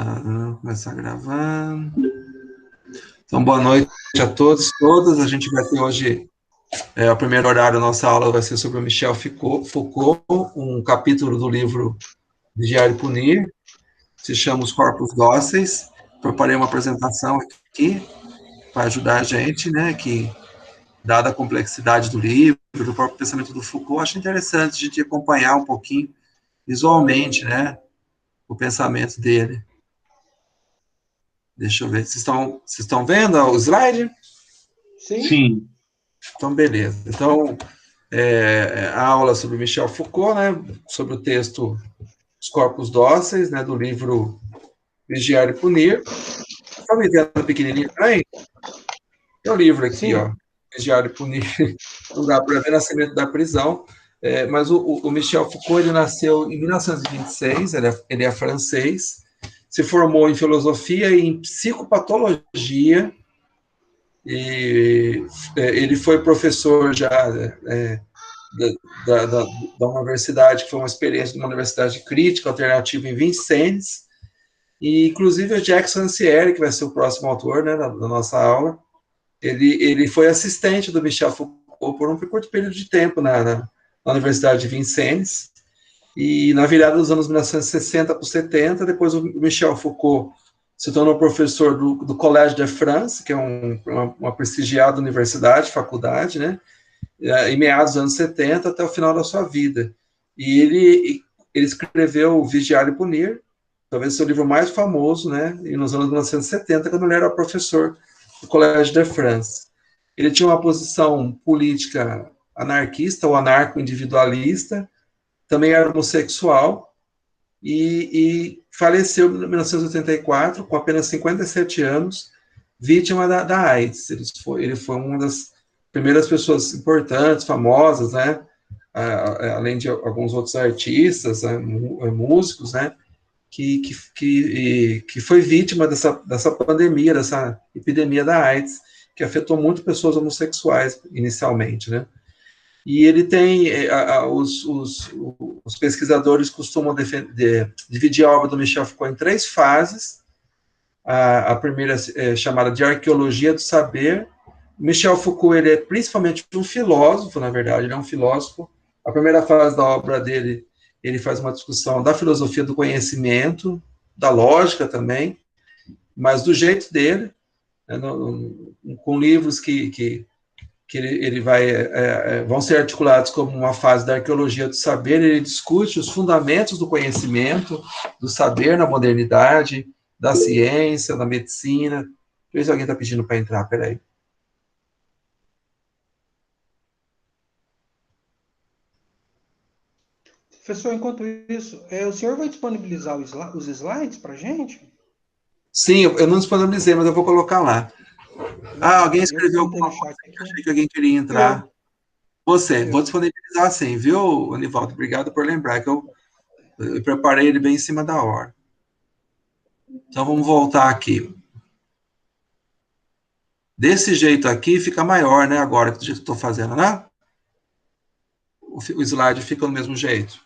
Vou começar a gravar. Então, boa noite a todos, todas. A gente vai ter hoje, o primeiro horário da nossa aula vai ser sobre o Michel Foucault, um capítulo do livro Vigiar e Punir, se chama Os Corpos Dóceis. Preparei uma apresentação aqui para ajudar a gente, né, que, dada a complexidade do livro, do próprio pensamento do Foucault, acho interessante a gente acompanhar um pouquinho visualmente, né, o pensamento dele. Deixa eu ver, vocês estão vendo o slide? Sim. Então, beleza. Então, a aula sobre Michel Foucault, né, sobre o texto Os Corpos Dóceis, né, do livro Vigiar e Punir. Está me vendo pequenininho também? Tem um livro aqui, Sim. ó, Vigiar e Punir. Não dá para ver Nascimento da Prisão. Mas o Michel Foucault, ele nasceu em 1926, ele é francês, se formou em filosofia e em psicopatologia, e ele foi professor já da universidade, que foi uma experiência de uma universidade crítica alternativa em Vincennes, e inclusive o Jackson Ancieri, que vai ser o próximo autor, né, da nossa aula, ele foi assistente do Michel Foucault por um curto período de tempo na Universidade de Vincennes, e na virada dos anos 1960 para 70, depois o Michel Foucault se tornou professor do Collège de France, que é uma prestigiada universidade, faculdade, né, em meados dos anos 70 até o final da sua vida. E ele escreveu Vigiar e Punir, talvez seu livro mais famoso, né, nos anos 1970, quando ele era professor do Collège de France. Ele tinha uma posição política anarquista ou anarco-individualista, também era homossexual, e faleceu em 1984, com apenas 57 anos, vítima da AIDS. Ele foi uma das primeiras pessoas importantes, famosas, né, além de alguns outros artistas, músicos, né, que foi vítima dessa pandemia, dessa epidemia da AIDS, que afetou muito pessoas homossexuais inicialmente, né. E ele tem, os pesquisadores costumam dividir a obra do Michel Foucault em 3 fases. A primeira é chamada de arqueologia do saber. Michel Foucault, ele é principalmente um filósofo, na verdade, ele é um filósofo. A primeira fase da obra dele, ele faz uma discussão da filosofia do conhecimento, da lógica também, mas do jeito dele, né, com livros que ele vão ser articulados como uma fase da arqueologia do saber. Ele discute os fundamentos do conhecimento, do saber na modernidade, da ciência, da medicina. Deixa eu ver se alguém está pedindo para entrar, peraí. Professor, enquanto isso, o senhor vai disponibilizar os slides para a gente? Sim, eu não disponibilizei, mas eu vou colocar lá. Alguém Eu escreveu botei alguma no coisa chat que eu aqui. achei que alguém queria entrar. Eu. Vou disponibilizar sim, viu, Anivaldo? Obrigado por lembrar, que eu preparei ele bem em cima da hora. Então, vamos voltar aqui. Desse jeito aqui fica maior, né, agora, do jeito que eu estou fazendo, né? O slide fica do mesmo jeito.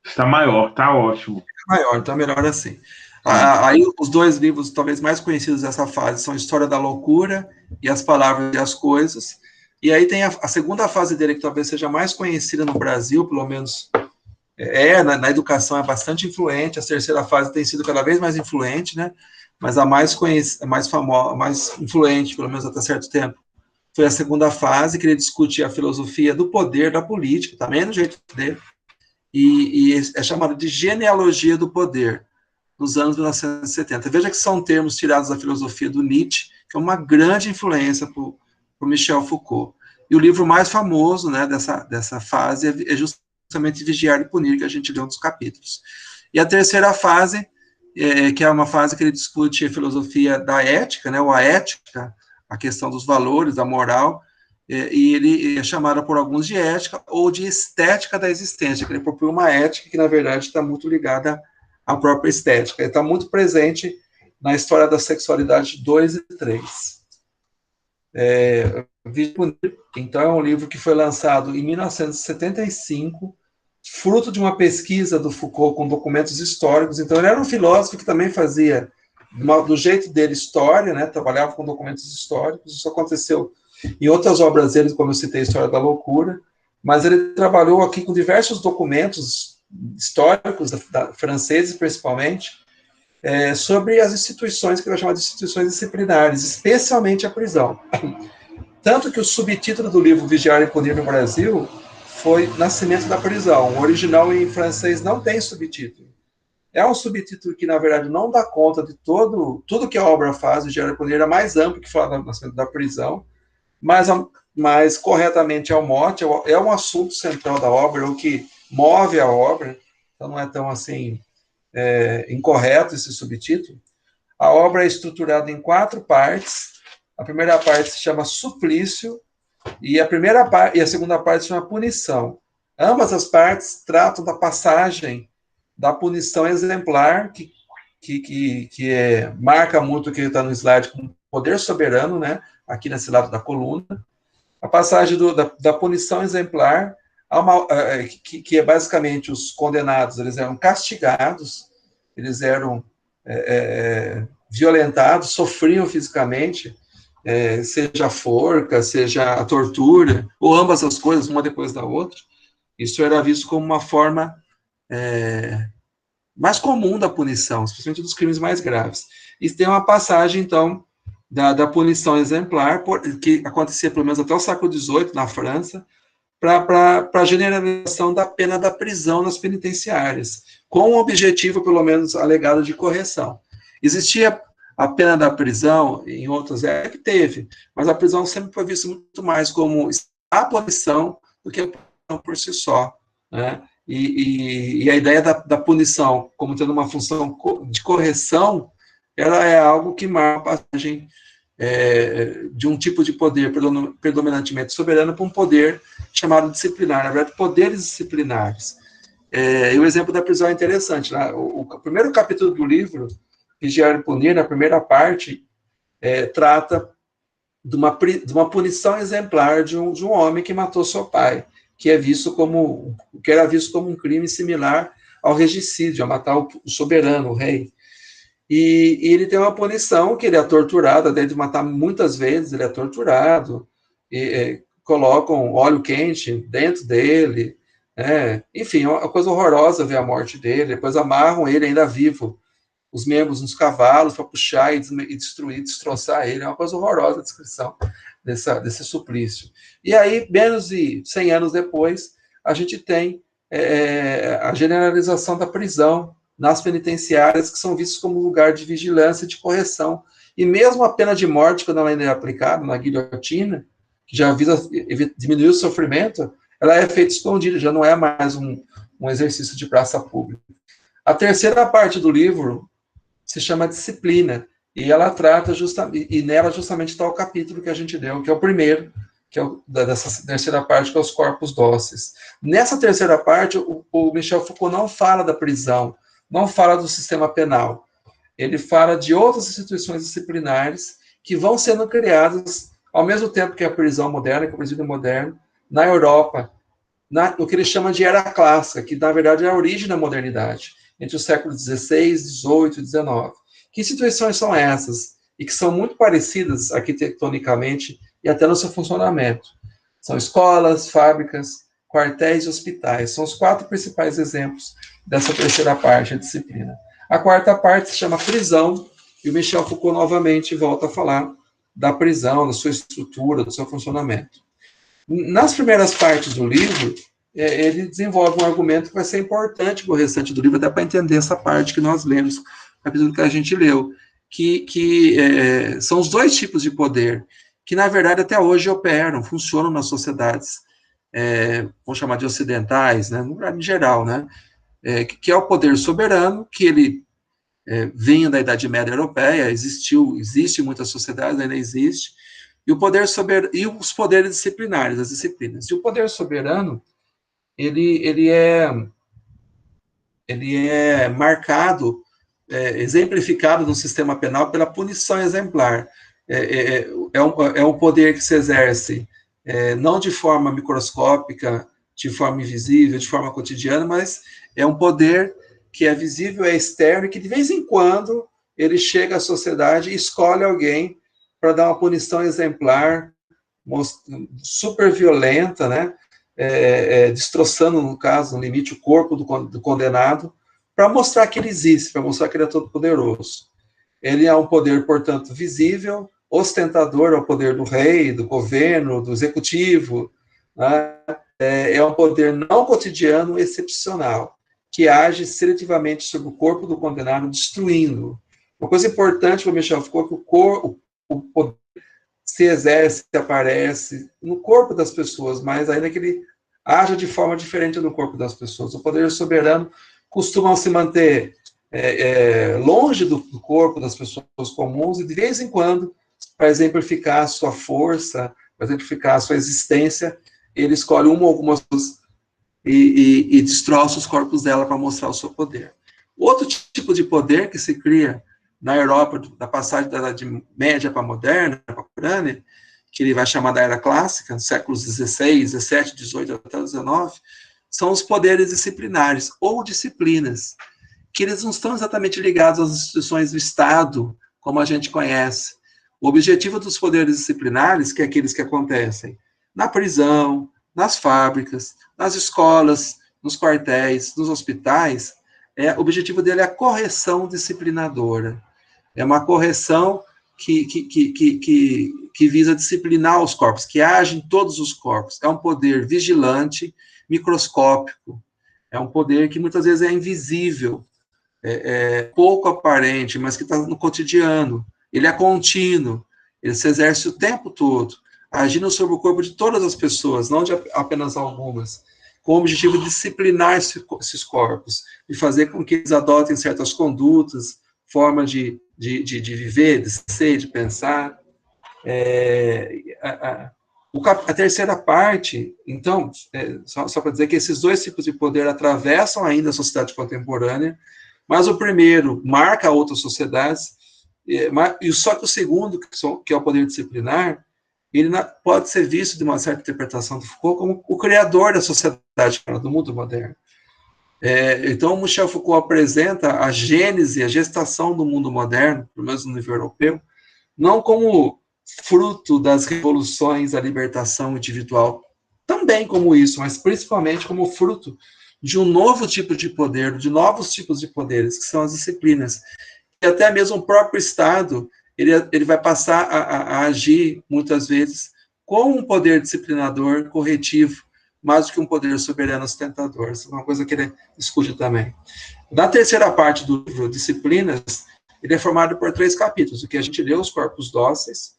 Está maior, está ótimo. Maior, então é melhor assim. Aí os 2 livros talvez mais conhecidos dessa fase são História da Loucura e As Palavras e as Coisas. E aí tem a segunda fase dele, que talvez seja mais conhecida no Brasil, pelo menos na educação é bastante influente. A terceira fase tem sido cada vez mais influente, né? Mas a mais conhecida, mais famosa, mais influente, pelo menos até certo tempo, foi a segunda fase, que ele discute a filosofia do poder, da política, também no jeito dele, e é chamada de genealogia do poder, nos anos 1970. Veja que são termos tirados da filosofia do Nietzsche, que é uma grande influência para o Michel Foucault. E o livro mais famoso, né, dessa fase é justamente Vigiar e Punir, que a gente leu nos capítulos. E a terceira fase, que é uma fase que ele discute a filosofia da ética, né, ou a ética, a questão dos valores, da moral, e ele é chamado por alguns de ética ou de estética da existência, que ele propõe uma ética que, na verdade, está muito ligada à própria estética. Ele está muito presente na história da sexualidade 2 e 3. Então, é um livro que foi lançado em 1975, fruto de uma pesquisa do Foucault com documentos históricos. Então, ele era um filósofo que também fazia, do jeito dele, história, né? Trabalhava com documentos históricos. Isso aconteceu em outras obras dele, como eu citei, a História da Loucura, mas ele trabalhou aqui com diversos documentos históricos, franceses principalmente, sobre as instituições, que ele chama de instituições disciplinares, especialmente a prisão. Tanto que o subtítulo do livro Vigiar e Punir no Brasil foi Nascimento da Prisão. O original em francês não tem subtítulo. É um subtítulo que, na verdade, não dá conta de tudo que a obra faz. Vigiar e Punir é mais amplo que falar do nascimento da prisão, mas corretamente é o mote, é um assunto central da obra, é o que move a obra, então não é tão assim incorreto esse subtítulo. A obra é estruturada em 4 partes. A primeira parte se chama Suplício, e a segunda parte se chama Punição. Ambas as partes tratam da passagem da punição exemplar, que marca muito o que está no slide como poder soberano, né? Aqui nesse lado da coluna. A passagem da punição exemplar, que é basicamente os condenados, eles eram castigados, eles eram violentados, sofriam fisicamente, seja a forca, seja a tortura, ou ambas as coisas, uma depois da outra. Isso era visto como uma forma mais comum da punição, especialmente dos crimes mais graves. E tem uma passagem, então, da punição exemplar, que acontecia pelo menos até o século XVIII, na França, para a generalização da pena da prisão nas penitenciárias, com o objetivo, pelo menos, alegado de correção. Existia a pena da prisão, em outras épocas, que teve, mas a prisão sempre foi vista muito mais como a punição do que a punição por si só, né? E a ideia da punição como tendo uma função de correção, ela é algo que marca a passagem de um tipo de poder predominantemente soberano para um poder chamado disciplinar, na verdade, poderes disciplinares. E o exemplo da prisão é interessante. Né? O primeiro capítulo do livro, Vigiar e Punir, na primeira parte, trata de uma punição exemplar de um homem que matou seu pai, que era visto como um crime similar ao regicídio, a matar o soberano, o rei. E ele tem uma punição que ele é torturado, deve matar muitas vezes, ele é torturado, colocam óleo quente dentro dele, enfim, é uma coisa horrorosa ver a morte dele, depois amarram ele ainda vivo, os membros nos cavalos para puxar e destruir, destroçar ele, é uma coisa horrorosa a descrição desse suplício. E aí, menos de 100 anos depois, a gente tem a generalização da prisão nas penitenciárias, que são vistos como lugar de vigilância e de correção. E mesmo a pena de morte, quando ela ainda é aplicada na guilhotina, que já visa diminuir o sofrimento, ela é feita escondida, já não é mais um exercício de praça pública. A terceira parte do livro se chama Disciplina, e ela trata e nela justamente está o capítulo que a gente deu, que é o primeiro, que é dessa terceira parte, que é os corpos dóceis. Nessa terceira parte, o Michel Foucault não fala da prisão, não fala do sistema penal. Ele fala de outras instituições disciplinares que vão sendo criadas ao mesmo tempo que a prisão moderna, que o presídio moderno, na Europa, no que ele chama de era clássica, que na verdade é a origem da modernidade, entre os séculos XVI, XVIII e XIX. Que instituições são essas? E que são muito parecidas arquitetonicamente e até no seu funcionamento. São escolas, fábricas, quartéis e hospitais. São os 4 principais exemplos dessa terceira parte, a disciplina. A quarta parte se chama prisão, e o Michel Foucault novamente volta a falar da prisão, da sua estrutura, do seu funcionamento. Nas primeiras partes do livro, ele desenvolve um argumento que vai ser importante para o restante do livro, até para entender essa parte que nós lemos, o capítulo que a gente leu, que são os 2 tipos de poder, que na verdade até hoje operam, funcionam nas sociedades, vamos chamar de ocidentais, né, em geral, né, que é o poder soberano, que ele vinha da Idade Média Europeia, existe em muitas sociedades, ainda existe, e o poder soberano, e os poderes disciplinares, as disciplinas. E o poder soberano, ele é marcado, exemplificado no sistema penal pela punição exemplar. É um poder que se exerce não de forma microscópica, de forma invisível, de forma cotidiana, mas é um poder que é visível, é externo, e que de vez em quando ele chega à sociedade e escolhe alguém para dar uma punição exemplar, super violenta, né? Destroçando, no caso, no limite, o corpo do condenado, para mostrar que ele existe, para mostrar que ele é todo poderoso. Ele é um poder, portanto, visível, ostentador ao poder do rei, do governo, do executivo, né? É um poder não cotidiano, excepcional, que age seletivamente sobre o corpo do condenado, destruindo. Uma coisa importante para Michel Foucault é que o poder se exerce, se aparece no corpo das pessoas, mas ainda que ele haja de forma diferente no corpo das pessoas. O poder soberano costuma se manter longe do corpo das pessoas comuns, e de vez em quando, para exemplificar a sua força, para exemplificar a sua existência, ele escolhe uma ou algumas pessoas e destroça os corpos dela para mostrar o seu poder. Outro tipo de poder que se cria na Europa, da passagem da Idade Média para a Moderna, para a Ucrânia, que ele vai chamar da Era Clássica, séculos XVI, XVII, XVIII até XIX, são os poderes disciplinares, ou disciplinas, que eles não estão exatamente ligados às instituições do Estado, como a gente conhece. O objetivo dos poderes disciplinares, que é aqueles que acontecem na prisão, nas fábricas, nas escolas, nos quartéis, nos hospitais, o objetivo dele é a correção disciplinadora. É uma correção que visa disciplinar os corpos, que age em todos os corpos. É um poder vigilante, microscópico. É um poder que muitas vezes é invisível, pouco aparente, mas que está no cotidiano. Ele é contínuo, ele se exerce o tempo todo, agindo sobre o corpo de todas as pessoas, não de apenas algumas, com o objetivo de disciplinar esses corpos, de fazer com que eles adotem certas condutas, forma de viver, de ser, de pensar. A terceira parte, então, só para dizer que esses dois tipos de poder atravessam ainda a sociedade contemporânea, mas o primeiro marca outras sociedades, e só que o segundo, que é o poder disciplinar, ele pode ser visto, de uma certa interpretação do Foucault, como o criador da sociedade, do mundo moderno. Então, Michel Foucault apresenta a gênese, a gestação do mundo moderno, pelo menos no nível europeu, não como fruto das revoluções, da libertação individual, também como isso, mas principalmente como fruto de um novo tipo de poder, de novos tipos de poderes, que são as disciplinas. E até mesmo o próprio Estado, ele vai passar a agir, muitas vezes, com um poder disciplinador, corretivo, mais do que um poder soberano ostentador. Isso é uma coisa que ele discute também. Na terceira parte do livro, Disciplinas, ele é formado por 3 capítulos, o que a gente lê, os corpos dóceis.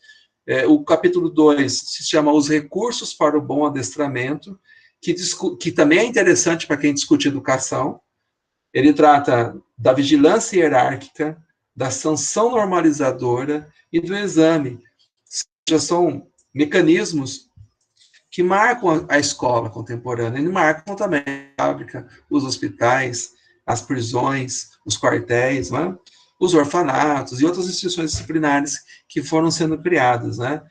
O capítulo 2 se chama Os Recursos para o Bom Adestramento, que também é interessante para quem discute educação. Ele trata da vigilância hierárquica, da sanção normalizadora e do exame. Já são mecanismos que marcam a escola contemporânea, e marcam também a fábrica, os hospitais, as prisões, os quartéis, né? Os orfanatos e outras instituições disciplinares que foram sendo criadas, né?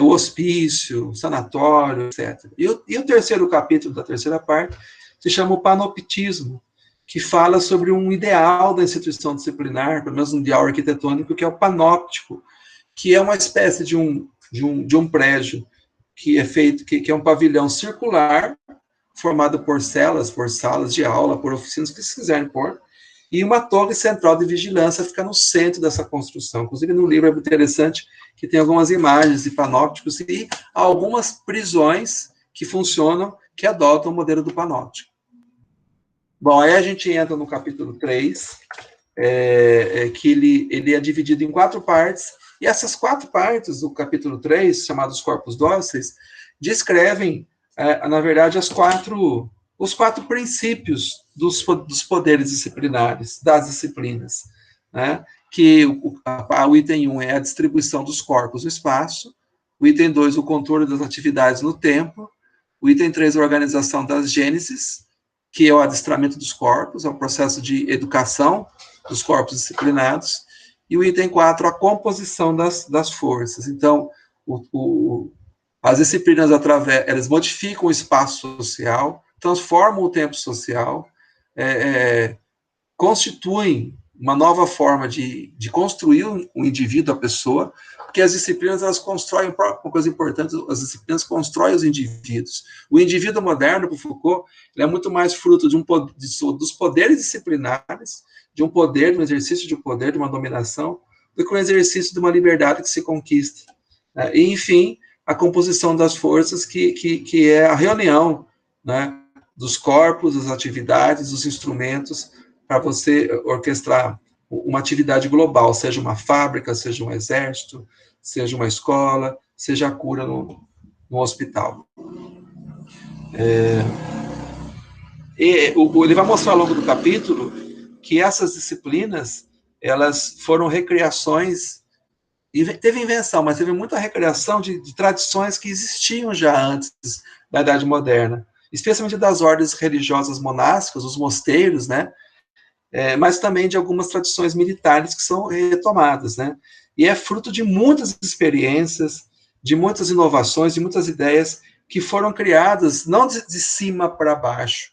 O hospício, o sanatório, etc. E o terceiro capítulo da terceira parte se chama o panoptismo, que fala sobre um ideal da instituição disciplinar, pelo menos um ideal arquitetônico, que é o panóptico, que é uma espécie de um prédio que é feito, que é um pavilhão circular, formado por celas, por salas de aula, por oficinas, que se quiserem pôr, e uma torre central de vigilância fica no centro dessa construção. Inclusive, no livro é muito interessante que tem algumas imagens de panópticos e algumas prisões que funcionam, que adotam o modelo do panóptico. Bom, aí a gente entra no capítulo 3, que ele é dividido em 4 partes, e essas 4 partes do capítulo 3, chamados corpos dóceis, descrevem, na verdade, os 4 princípios dos poderes disciplinares, das disciplinas, né? Que o item 1 é a distribuição dos corpos no espaço, o item 2, o controle das atividades no tempo, o item 3, a organização das gênesis, que é o adestramento dos corpos, é o processo de educação dos corpos disciplinados, e o item 4, a composição das forças. Então, as disciplinas, elas modificam o espaço social, transformam o tempo social, constituem uma nova forma de construir o indivíduo, a pessoa, porque as disciplinas, elas constroem, uma coisa importante, as disciplinas constroem os indivíduos. O indivíduo moderno, para Foucault, ele é muito mais fruto dos poderes disciplinares, de um exercício de um poder, de uma dominação, do que um exercício de uma liberdade que se conquista. E, enfim, a composição das forças, que é a reunião, né, dos corpos, das atividades, dos instrumentos, para você orquestrar uma atividade global, seja uma fábrica, seja um exército, seja uma escola, seja a cura no hospital. Ele vai mostrar ao longo do capítulo que essas disciplinas, elas foram recriações, e teve invenção, mas teve muita recriação de tradições que existiam já antes da Idade Moderna, especialmente das ordens religiosas monásticas, os mosteiros, né? Mas também de algumas tradições militares que são retomadas, né? E é fruto de muitas experiências, de muitas inovações, de muitas ideias que foram criadas não de cima para baixo,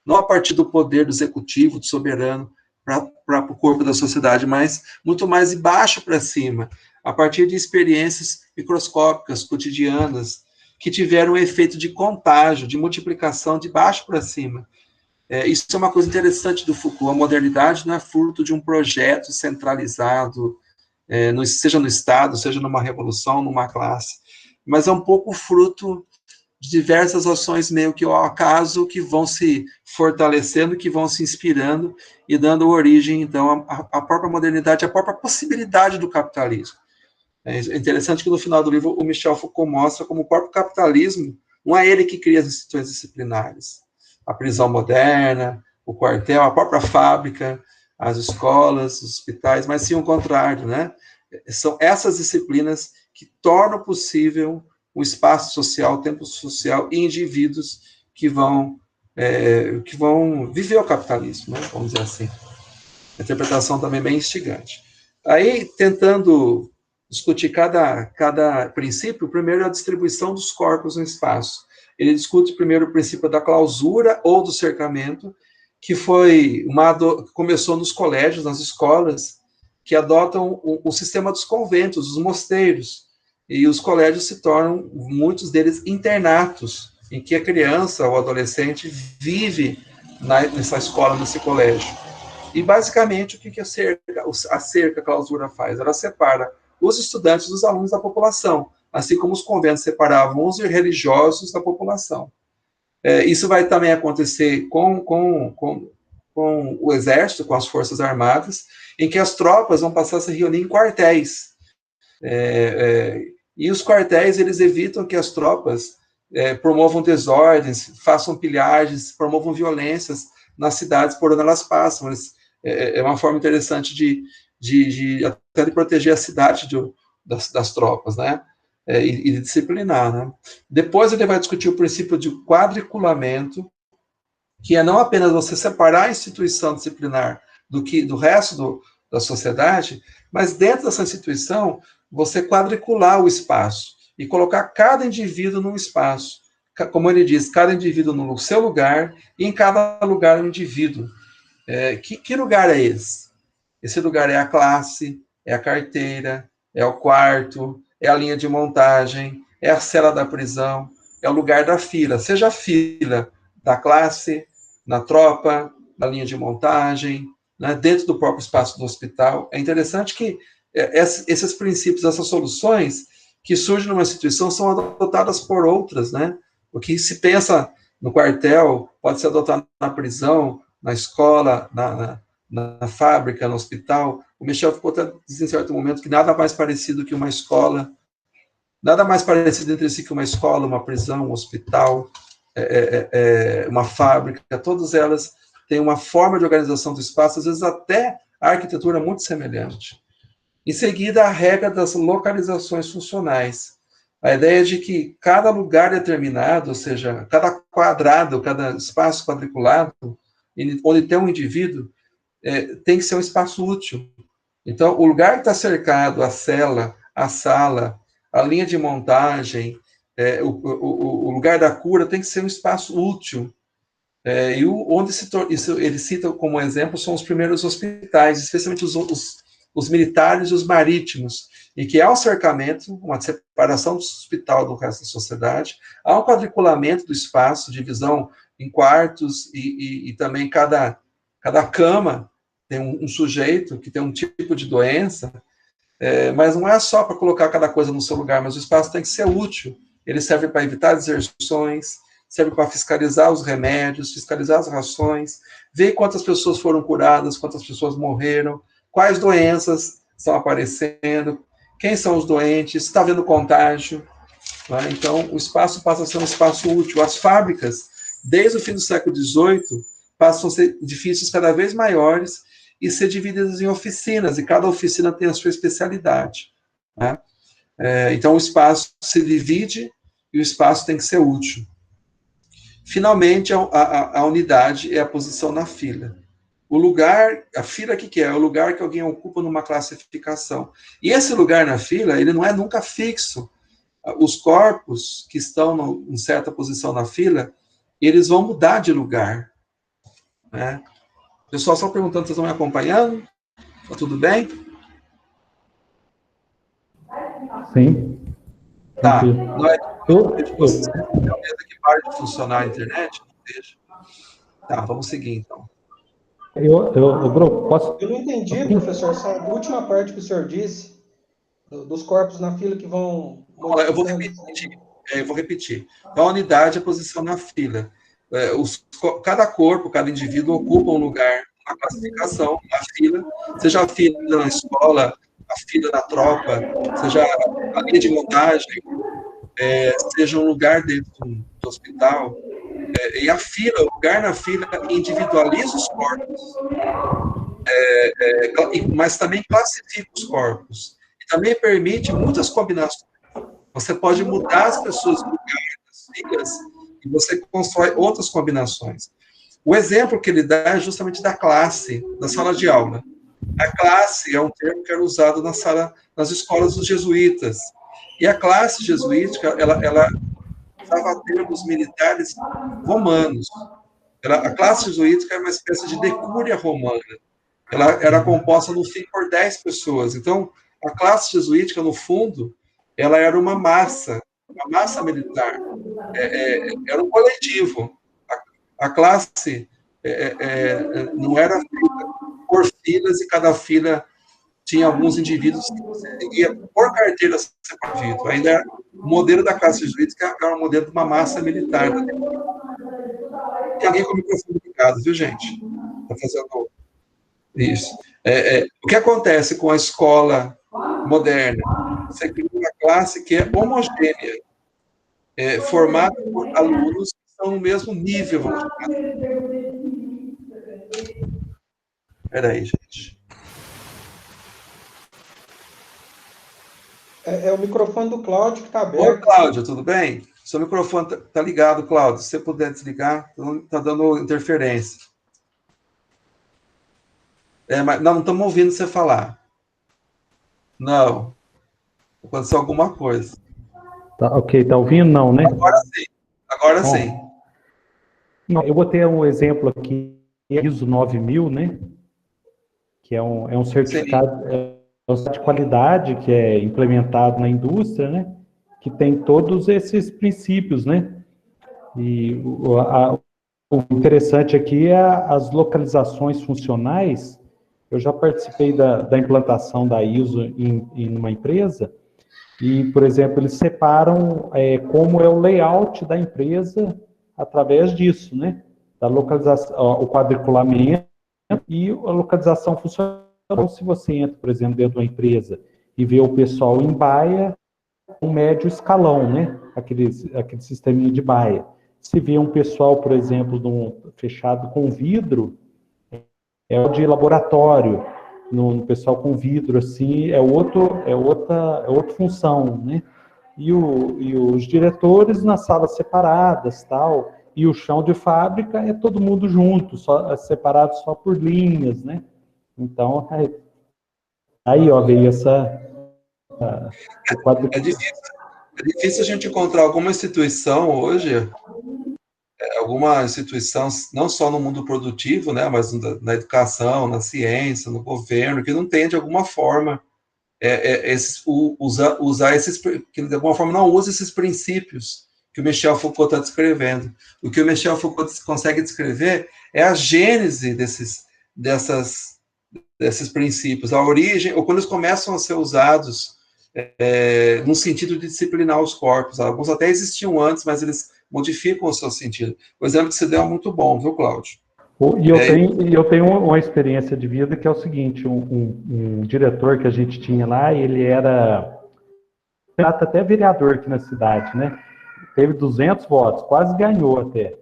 não a partir do poder do executivo, do soberano, para o corpo da sociedade, mas muito mais de baixo para cima, a partir de experiências microscópicas, cotidianas, que tiveram um efeito de contágio, de multiplicação de baixo para cima. Isso é uma coisa interessante do Foucault. A modernidade não é fruto de um projeto centralizado, seja no Estado, seja numa revolução, numa classe, mas é um pouco fruto de diversas ações meio que ao acaso, que vão se fortalecendo, que vão se inspirando e dando origem, então, à própria modernidade, à própria possibilidade do capitalismo. É interessante que no final do livro o Michel Foucault mostra como o próprio capitalismo não é ele que cria as instituições disciplinares. A prisão moderna, o quartel, a própria fábrica, as escolas, os hospitais, mas sim o contrário, né? São essas disciplinas que tornam possível o espaço social, o tempo social e indivíduos que vão viver o capitalismo, né? Vamos dizer assim. A interpretação também bem instigante. Aí, tentando discutir cada princípio, primeiro é a distribuição dos corpos no espaço. Ele discute primeiro o princípio da clausura ou do cercamento, que começou nos colégios, nas escolas, que adotam o sistema dos conventos, dos mosteiros, e os colégios se tornam, muitos deles, internatos, em que a criança ou adolescente vive nessa escola, nesse colégio. E, basicamente, o que a cerca, a clausura faz? Ela separa os estudantes dos alunos da população, assim como os conventos separavam os religiosos da população. Isso vai também acontecer com o exército, com as forças armadas, em que as tropas vão passar a se reunir em quartéis. E os quartéis, eles evitam que as tropas promovam desordens, façam pilhagens, promovam violências nas cidades por onde elas passam. É uma forma interessante até de proteger a cidade das tropas, né? E de disciplinar, né? Depois ele vai discutir o princípio de quadriculamento, que é não apenas você separar a instituição disciplinar do resto da sociedade, mas dentro dessa instituição você quadricular o espaço e colocar cada indivíduo num espaço. Como ele diz, cada indivíduo no seu lugar e em cada lugar um indivíduo. Que lugar é esse? Esse lugar é a classe, é a carteira, é o quarto, é a linha de montagem, é a cela da prisão, é o lugar da fila, seja a fila da classe, na tropa, na linha de montagem, né, dentro do próprio espaço do hospital. É interessante que esses princípios, essas soluções que surgem numa instituição são adotadas por outras, né? O que se pensa no quartel pode ser adotado na prisão, na escola, na fábrica, no hospital. O Michel Foucault diz em certo momento que nada mais parecido que uma escola, nada mais parecido entre si que uma escola, uma prisão, um hospital, uma fábrica, todas elas têm uma forma de organização do espaço, às vezes até a arquitetura muito semelhante. Em seguida, a regra das localizações funcionais. A ideia de que cada lugar determinado, ou seja, cada quadrado, cada espaço quadriculado, onde tem um indivíduo, tem que ser um espaço útil. Então, o lugar que está cercado, a cela, a sala, a linha de montagem, o lugar da cura tem que ser um espaço útil. Isso ele cita como exemplo são os primeiros hospitais, especialmente os militares e os marítimos, e que há um cercamento, uma separação do hospital do resto da sociedade, há um quadriculamento do espaço, divisão em quartos, e também cada cama tem um sujeito que tem um tipo de doença, mas não é só para colocar cada coisa no seu lugar, mas o espaço tem que ser útil. Ele serve para evitar deserções, serve para fiscalizar os remédios, fiscalizar as rações, ver quantas pessoas foram curadas, quantas pessoas morreram, quais doenças estão aparecendo, quem são os doentes, se está havendo contágio. Né? Então, o espaço passa a ser um espaço útil. As fábricas, desde o fim do século XVIII, passam a ser edifícios cada vez maiores e ser divididas em oficinas, e cada oficina tem a sua especialidade. Né? Então, o espaço se divide e o espaço tem que ser útil. Finalmente, a unidade é a posição na fila. O lugar, a fila, o que é? É o lugar que alguém ocupa numa classificação. E esse lugar na fila, ele não é nunca fixo. Os corpos que estão em certa posição na fila, eles vão mudar de lugar. Né? Pessoal, só perguntando, vocês estão me acompanhando? Tá tudo bem? Sim. Tá. Não é que para de funcionar a internet? Não deixa. Tá, vamos seguir então. Posso... Eu não entendi, professor, essa última parte que o senhor disse, dos corpos na fila que vão... Eu vou repetir. Então, a unidade é a posição na fila. Cada corpo, cada indivíduo ocupa um lugar na classificação, na fila, seja a fila na escola, a fila na tropa, seja a linha de montagem, seja um lugar dentro do hospital. E a fila, o lugar na fila individualiza os corpos, mas também classifica os corpos. E também permite muitas combinações. Você pode mudar as pessoas do lugar das filas e você constrói outras combinações. O exemplo que ele dá é justamente da classe, da sala de aula. A classe é um termo que era usado nas escolas dos jesuítas. E a classe jesuítica, ela usava termos militares romanos. A classe jesuítica era uma espécie de decúria romana. Ela era composta, no fim, por 10 pessoas. Então, a classe jesuítica, no fundo, ela era uma massa militar. Era um coletivo. A classe não era feita por filas, e cada fila tinha alguns indivíduos que você seguia por carteira separado. Ainda o modelo da classe jesuítica era o modelo de uma massa militar. Tem alguém com o microfone ligado, viu, gente? Está fazendo isso. O que acontece com a escola moderna? Você cria uma classe que é homogênea, formada por alunos que estão no mesmo nível. Espera aí, gente. É o microfone do Cláudio que está aberto. Oi, Cláudio, tudo bem? Seu microfone está ligado, Cláudio. Se você puder desligar, está dando interferência. Mas não estamos ouvindo você falar. Não. Aconteceu alguma coisa. Tá, ok, está ouvindo? Não, né? Agora sim. Eu botei um exemplo aqui, ISO 9000, né? Que é um certificado de qualidade que é implementado na indústria, né? Que tem todos esses princípios, né? E o interessante aqui é as localizações funcionais. Eu já participei da implantação da ISO em uma empresa e, por exemplo, eles separam como é o layout da empresa através disso, né? Da localização, o quadriculamento e a localização funcional. Se você entra, por exemplo, dentro de uma empresa e vê o pessoal em baia, um médio escalão, né? Aquele sisteminha de baia. Se vê um pessoal, por exemplo, fechado com vidro, é o de laboratório. No pessoal com vidro, assim, é outra função, né? E os diretores nas salas separadas, tal. E o chão de fábrica é todo mundo junto, separado só por linhas, né? Então, aí ó, veio essa... É difícil a gente encontrar alguma instituição hoje alguma instituição, não só no mundo produtivo, né, mas na educação, na ciência, no governo, que não tem, de alguma forma, usar esses, que de alguma forma não usa esses princípios que o Michel Foucault está descrevendo. O que o Michel Foucault consegue descrever é a gênese desses princípios, a origem, ou quando eles começam a ser usados no sentido de disciplinar os corpos. Alguns até existiam antes, mas eles modificam o seu sentido. O exemplo que você deu é muito bom, viu, Cláudio? E eu tenho uma experiência de vida que é o seguinte, um diretor que a gente tinha lá, ele era até vereador aqui na cidade, né? Teve 200 votos, quase ganhou até.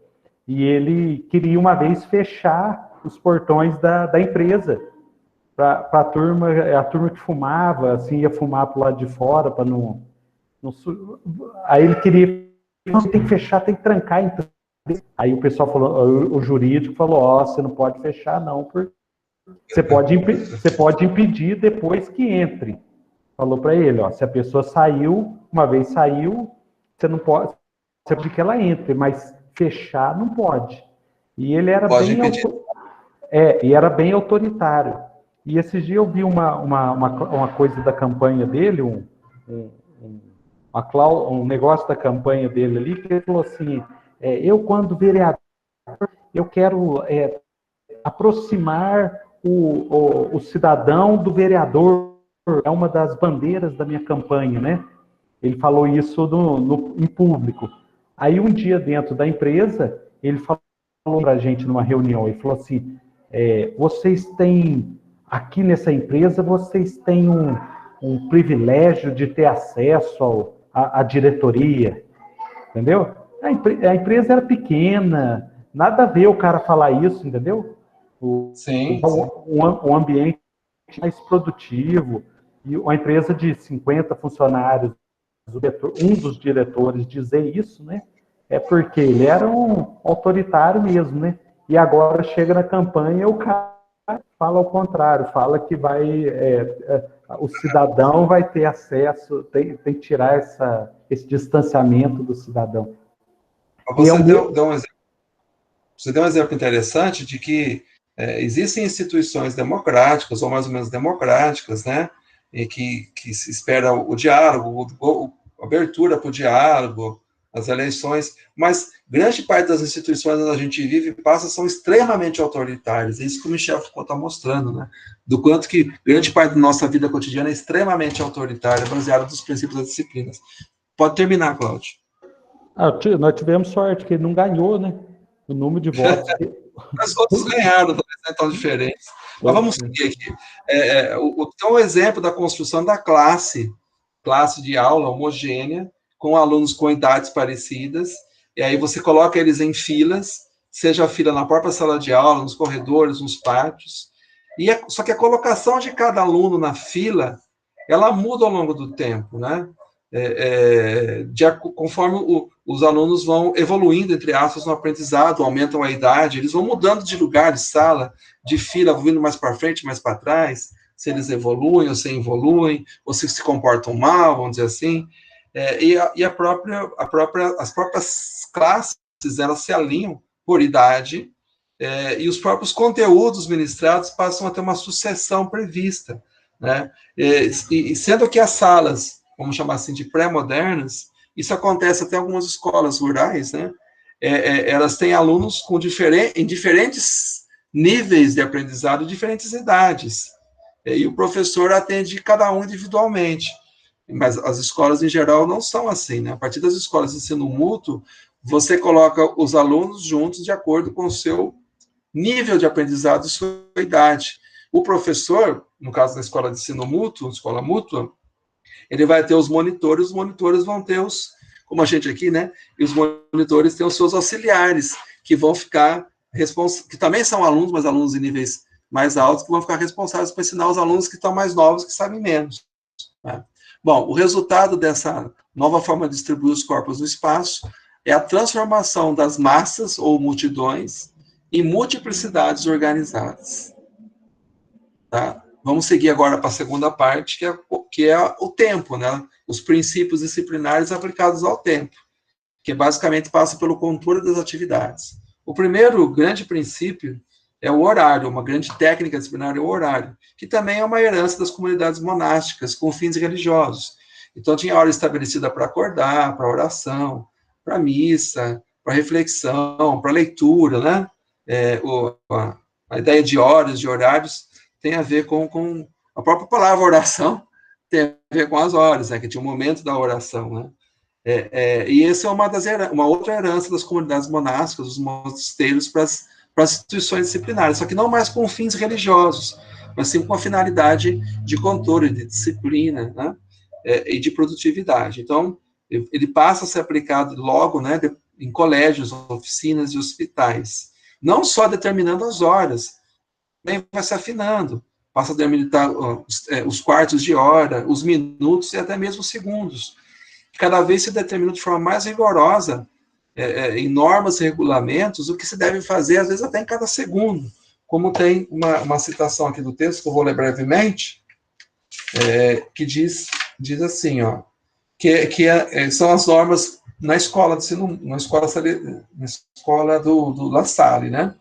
E ele queria uma vez fechar os portões da empresa para a turma que fumava, assim, ia fumar para o lado de fora, para não... Aí ele queria, tem que fechar, tem que trancar, então. Aí o pessoal falou, o jurídico falou, você não pode fechar não, porque você pode impedir depois que entre. Falou para ele, se a pessoa saiu, uma vez saiu, você não pode, você pode que ela entre, mas fechar não pode. E ele era era bem autoritário. E esses dias eu vi uma coisa da campanha dele, um negócio da campanha dele ali, que ele falou assim, eu quando vereador, eu quero aproximar o cidadão do vereador, é uma das bandeiras da minha campanha, né? Ele falou isso em público. Aí um dia dentro da empresa, ele falou para a gente numa reunião, ele falou assim, vocês têm, aqui nessa empresa, vocês têm um privilégio de ter acesso à diretoria, entendeu? A empresa era pequena, nada a ver o cara falar isso, entendeu? Um ambiente mais produtivo, e uma empresa de 50 funcionários, um dos diretores dizer isso, né? É porque ele era um autoritário mesmo, né? E agora chega na campanha, o cara fala ao contrário, fala que o cidadão vai ter acesso, tem que tirar esse distanciamento do cidadão. Você deu um exemplo interessante de que existem instituições democráticas, ou mais ou menos democráticas, né, e que se espera o diálogo, a abertura para o diálogo, as eleições, mas grande parte das instituições onde a gente vive e passa são extremamente autoritárias. É isso que o Michel Foucault está mostrando, né? Do quanto que grande parte da nossa vida cotidiana é extremamente autoritária, baseada nos princípios das disciplinas. Pode terminar, Cláudio. Nós tivemos sorte, que ele não ganhou, né? O número de votos. Os outros ganharam, talvez não é tão diferente. Mas vamos seguir aqui. Então, o exemplo da construção da classe de aula homogênea, com alunos com idades parecidas, e aí você coloca eles em filas, seja a fila na própria sala de aula, nos corredores, nos pátios, só que a colocação de cada aluno na fila, ela muda ao longo do tempo, né? Conforme os alunos vão evoluindo, entre aspas, no aprendizado, aumentam a idade, eles vão mudando de lugar, de sala, de fila, vindo mais para frente, mais para trás, se eles evoluem ou se evoluem, ou se comportam mal, vamos dizer assim, as próprias classes, elas se alinham por idade, e os próprios conteúdos ministrados passam a ter uma sucessão prevista, né? E sendo que as salas, vamos chamar assim, de pré-modernas, isso acontece até em algumas escolas rurais, né? Elas têm alunos em diferentes níveis de aprendizado, diferentes idades, e o professor atende cada um individualmente, mas as escolas em geral não são assim, né? A partir das escolas de ensino mútuo, você coloca os alunos juntos de acordo com o seu nível de aprendizado e sua idade. O professor, no caso da escola de ensino mútuo, escola mútua, ele vai ter os monitores vão ter como a gente aqui, né? E os monitores têm os seus auxiliares, que vão ficar que também são alunos, mas alunos em níveis mais altos, que vão ficar responsáveis por ensinar os alunos que estão mais novos, que sabem menos, né? Bom, o resultado dessa nova forma de distribuir os corpos no espaço é a transformação das massas ou multidões em multiplicidades organizadas. Tá? Vamos seguir agora para a segunda parte, que é o tempo, né? Os princípios disciplinares aplicados ao tempo. que basicamente passa pelo controle das atividades. O primeiro grande princípio é o horário, uma grande técnica disciplinar é o horário, que também é uma herança das comunidades monásticas com fins religiosos. Então, tinha hora estabelecida para acordar, para oração, para missa, para reflexão, para leitura, né? A ideia de horas, de horários, tem a ver com a própria palavra oração, tem a ver com as horas, né? Que tinha o momento da oração, né? E essa é uma outra herança das comunidades monásticas, dos mosteiros, para as instituições disciplinares, só que não mais com fins religiosos, mas sim com a finalidade de controle, de disciplina, né? E de produtividade. Então, ele passa a ser aplicado logo, né, em colégios, oficinas e hospitais. Não só determinando as horas, também vai se afinando, passa a delimitar os quartos de hora, os minutos e até mesmo os segundos. Cada vez se determina de forma mais rigorosa, em normas e regulamentos, o que se deve fazer, às vezes até em cada segundo. Como tem uma citação aqui do texto, que eu vou ler brevemente, que diz assim, ó, são as normas na escola do La Salle, né?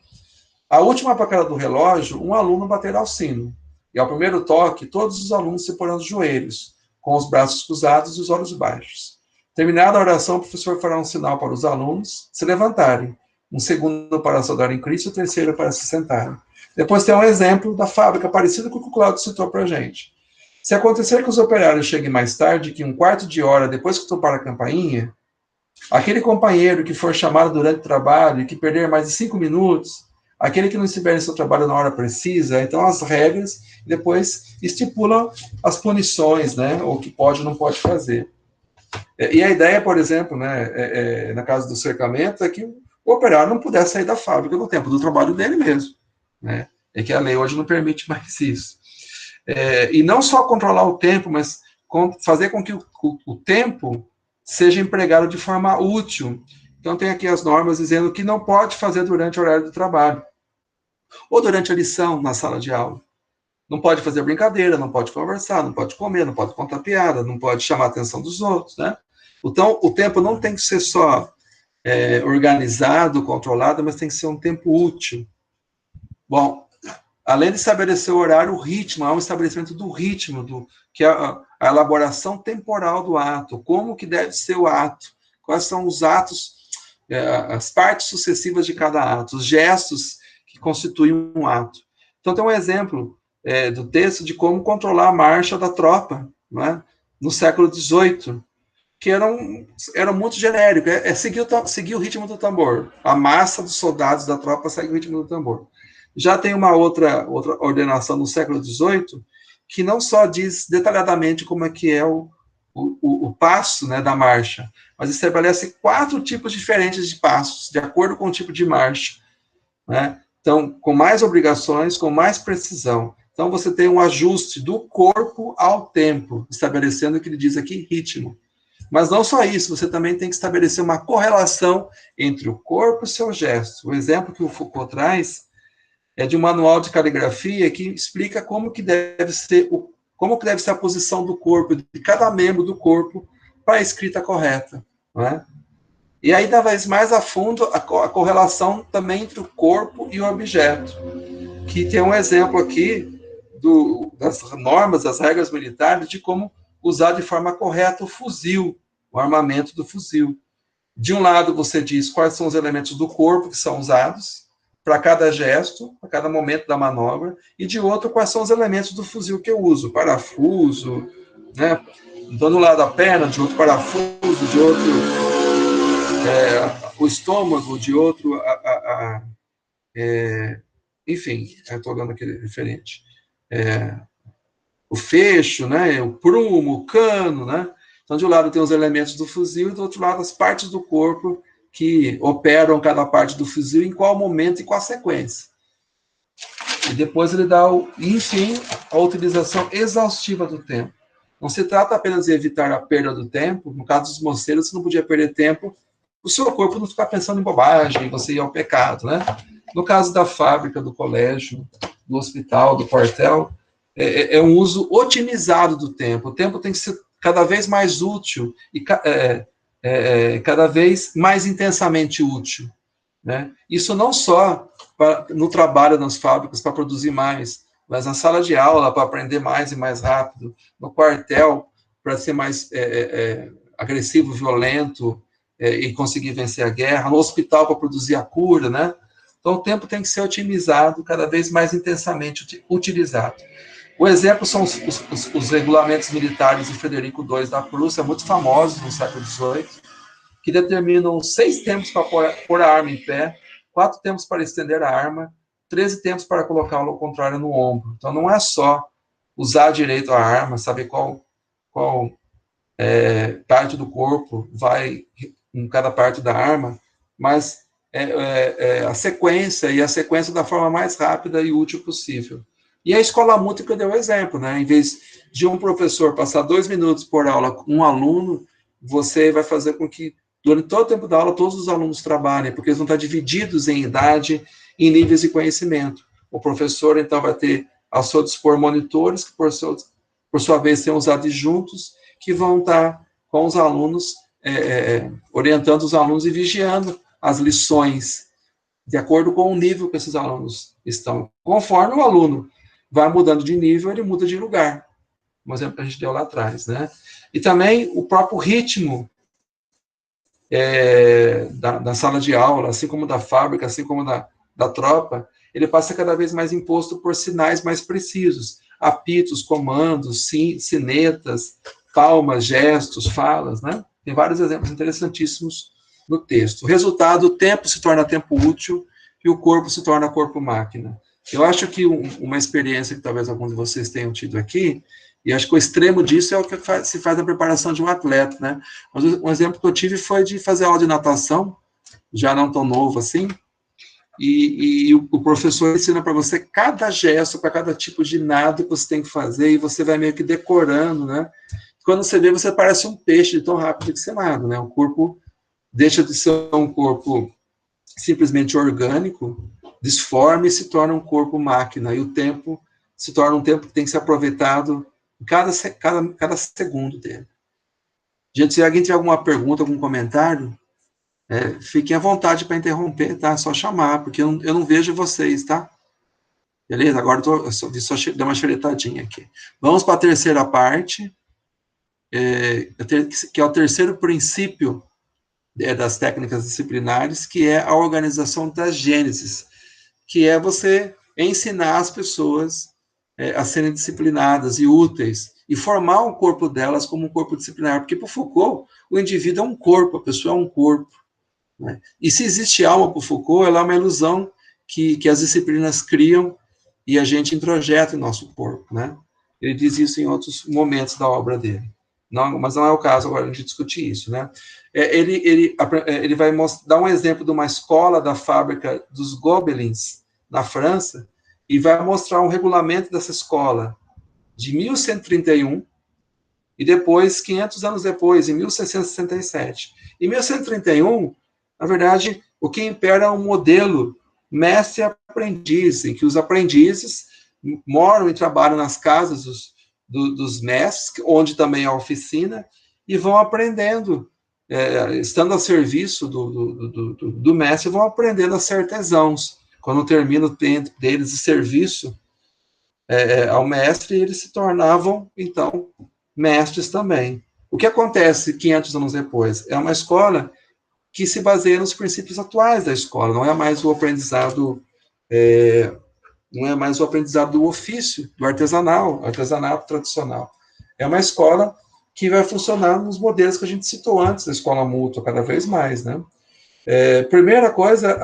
A última pancada do relógio, um aluno baterá o sino. E ao primeiro toque, todos os alunos se porão de joelhos, com os braços cruzados e os olhos baixos. Terminada a oração, o professor fará um sinal para os alunos se levantarem, um segundo para saudarem Cristo e o terceiro para se sentarem. Depois tem um exemplo da fábrica, parecido com o que o Cláudio citou para a gente. Se acontecer que os operários cheguem mais tarde que um quarto de hora depois que topar a campainha, aquele companheiro que for chamado durante o trabalho e que perder mais de 5 minutos, aquele que não estiver em seu trabalho na hora precisa, então as regras depois estipulam as punições, né, ou o que pode ou não pode fazer. E a ideia, por exemplo, né, na casa do cercamento, é que o operário não pudesse sair da fábrica no tempo do trabalho dele mesmo, né, é que a lei hoje não permite mais isso. E não só controlar o tempo, mas fazer com que o tempo seja empregado de forma útil. Então, tem aqui as normas dizendo que não pode fazer durante o horário do trabalho, ou durante a lição na sala de aula. Não pode fazer brincadeira, não pode conversar, não pode comer, não pode contar piada, não pode chamar a atenção dos outros, né? Então, o tempo não tem que ser só organizado, controlado, mas tem que ser um tempo útil. Bom, além de estabelecer o horário, o ritmo, há um estabelecimento do ritmo, que é a elaboração temporal do ato, como que deve ser o ato, quais são os atos, as partes sucessivas de cada ato, os gestos que constituem um ato. Então, tem um exemplo do texto de como controlar a marcha da tropa, né, no século XVIII, que era muito genérico, seguir o ritmo do tambor. A massa dos soldados da tropa segue o ritmo do tambor. Já tem uma outra ordenação no século XVIII, que não só diz detalhadamente como é que é o passo, né, da marcha, mas estabelece 4 tipos diferentes de passos, de acordo com o tipo de marcha, né? Então, com mais obrigações, com mais precisão. Então, você tem um ajuste do corpo ao tempo, estabelecendo o que ele diz aqui, ritmo. Mas não só isso, você também tem que estabelecer uma correlação entre o corpo e o seu gesto. O exemplo que o Foucault traz é de um manual de caligrafia que explica como que deve ser a posição do corpo, de cada membro do corpo, para a escrita correta, não é? E aí, cada vez mais a fundo, a correlação também entre o corpo e o objeto, que tem um exemplo aqui das normas, das regras militares, de como usar de forma correta o fuzil, o armamento do fuzil. De um lado, você diz quais são os elementos do corpo que são usados, para cada gesto, para cada momento da manobra, e de outro, quais são os elementos do fuzil que eu uso, parafuso, né? Então, de um lado a perna, de outro parafuso, de outro o estômago, de outro enfim, estou dando aquele referente. O fecho, né? O prumo, o cano, né? Então, de um lado tem os elementos do fuzil e do outro lado as partes do corpo que operam cada parte do fuzil, em qual momento e qual sequência. E depois ele dá, enfim, a utilização exaustiva do tempo. Não se trata apenas de evitar a perda do tempo. No caso dos mosteiros, você não podia perder tempo, o seu corpo não ficar pensando em bobagem, você ia ao pecado, né? No caso da fábrica, do colégio, do hospital, do quartel, é um uso otimizado do tempo. O tempo tem que ser cada vez mais útil e cada vez mais intensamente útil, né? Isso não só no trabalho nas fábricas para produzir mais, mas na sala de aula para aprender mais e mais rápido, no quartel para ser mais agressivo, violento e conseguir vencer a guerra, no hospital para produzir a cura, né? Então, o tempo tem que ser otimizado, cada vez mais intensamente utilizado. O exemplo são os regulamentos militares de Frederico II da Prússia, muito famosos no século XVIII, que determinam 6 tempos para pôr a arma em pé, 4 tempos para estender a arma, 13 tempos para colocá-la ao contrário no ombro. Então, não é só usar direito a arma, saber qual parte do corpo vai em cada parte da arma, mas a sequência, e a sequência da forma mais rápida e útil possível. E a escola múltipla deu exemplo, né? Em vez de um professor passar 2 minutos por aula com um aluno, você vai fazer com que, durante todo o tempo da aula, todos os alunos trabalhem, porque eles vão estar divididos em idade e níveis de conhecimento. O professor, então, vai ter ao seu dispor monitores, que, por sua vez, têm os adjuntos, que vão estar com os alunos, orientando os alunos e vigiando as lições, de acordo com o nível que esses alunos estão. Conforme o aluno vai mudando de nível, ele muda de lugar. Um exemplo que a gente deu lá atrás, né? E também o próprio ritmo da sala de aula, assim como da fábrica, assim como da tropa, ele passa cada vez mais imposto por sinais mais precisos, apitos, comandos, sinetas, palmas, gestos, falas, né? Tem vários exemplos interessantíssimos no texto. O resultado, o tempo se torna tempo útil e o corpo se torna corpo-máquina. Eu acho que uma experiência que talvez alguns de vocês tenham tido aqui, e acho que o extremo disso é o que se faz na preparação de um atleta, né? Um exemplo que eu tive foi de fazer aula de natação, já não tão novo assim, e o professor ensina para você cada gesto, para cada tipo de nado que você tem que fazer, e você vai meio que decorando, né? Quando você vê, você parece um peixe de tão rápido que você nada, né? O corpo deixa de ser um corpo simplesmente orgânico, disforme e se torna um corpo máquina, e o tempo se torna um tempo que tem que ser aproveitado em cada segundo dele. Gente, se alguém tiver alguma pergunta, algum comentário, fiquem à vontade para interromper, tá? É só chamar, porque eu não vejo vocês, tá? Beleza? Agora eu só dei uma xeretadinha aqui. Vamos para a terceira parte, que é o terceiro princípio das técnicas disciplinares, que é a organização das gênesis, que é você ensinar as pessoas a serem disciplinadas e úteis, e formar o corpo delas como um corpo disciplinar, porque para Foucault, o indivíduo é um corpo, a pessoa é um corpo, né? E se existe alma para Foucault, ela é uma ilusão que as disciplinas criam e a gente introjeta em nosso corpo, né? Ele diz isso em outros momentos da obra dele. Não, mas não é o caso agora de discutir isso, né? Ele vai dar um exemplo de uma escola da fábrica dos Gobelins, na França, e vai mostrar um regulamento dessa escola de 1131, e depois, 500 anos depois, em 1667. Em 1131, na verdade, o que impera é um modelo mestre-aprendiz, em que os aprendizes moram e trabalham nas casas dos mestres, onde também é a oficina, e vão aprendendo, estando a serviço do mestre, vão aprendendo a ser artesãos. Quando termina o tempo deles de serviço ao mestre, eles se tornavam, então, mestres também. O que acontece 500 anos depois? É uma escola que se baseia nos princípios atuais da escola, não é mais o aprendizado do ofício, do artesanato tradicional. É uma escola que vai funcionar nos modelos que a gente citou antes, da escola mútua, cada vez mais, né? Primeira coisa,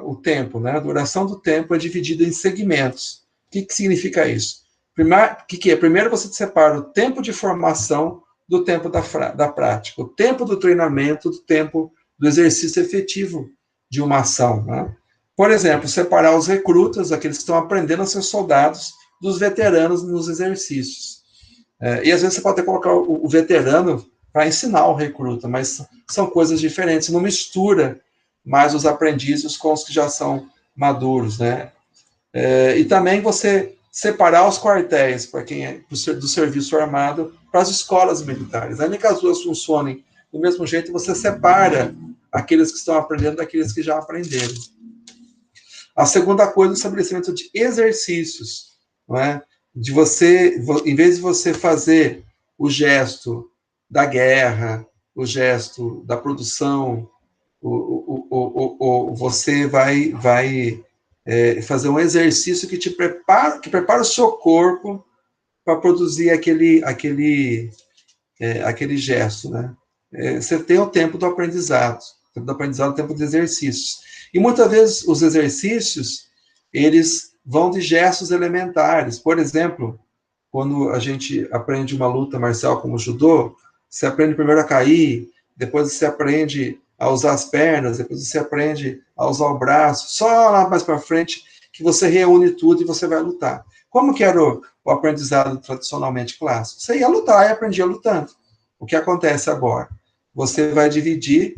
o tempo, né? A duração do tempo é dividida em segmentos. O que significa isso? O que é? Primeiro você separa o tempo de formação do tempo da prática, o tempo do treinamento do tempo do exercício efetivo de uma ação, né? Por exemplo, separar os recrutas, aqueles que estão aprendendo a ser soldados, dos veteranos nos exercícios. E às vezes você pode até colocar o veterano para ensinar o recruta, mas são coisas diferentes, não mistura mais os aprendizes com os que já são maduros, né? E também você separar os quartéis, para quem é do serviço armado, para as escolas militares. Ainda que as duas funcionem do mesmo jeito você separa aqueles que estão aprendendo daqueles que já aprenderam. A segunda coisa é o estabelecimento de exercícios, não é? De você, em vez de você fazer o gesto da guerra, o gesto da produção, você vai fazer um exercício que prepara o seu corpo para produzir aquele gesto, né? Você tem o tempo do aprendizado, o tempo de exercícios. E muitas vezes os exercícios, eles vão de gestos elementares. Por exemplo, quando a gente aprende uma luta marcial como o judô, você aprende primeiro a cair, depois você aprende a usar as pernas, depois você aprende a usar o braço, só lá mais para frente que você reúne tudo e você vai lutar. Como que era o aprendizado tradicionalmente clássico? Você ia lutar e aprendia lutando. O que acontece agora? Você vai dividir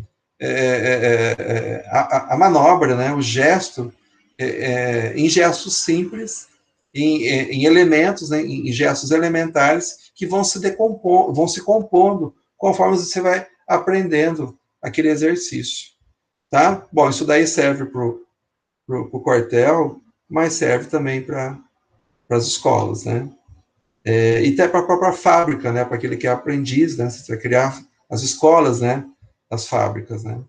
a manobra, né, o gesto, em gestos simples, em elementos, né, em gestos elementares que vão se compondo conforme você vai aprendendo aquele exercício. Tá? Bom, isso daí serve para o quartel, mas serve também para as escolas, né? E até para a própria fábrica, né? Para aquele que é aprendiz, né? Você vai criar as escolas, né? As fábricas, né?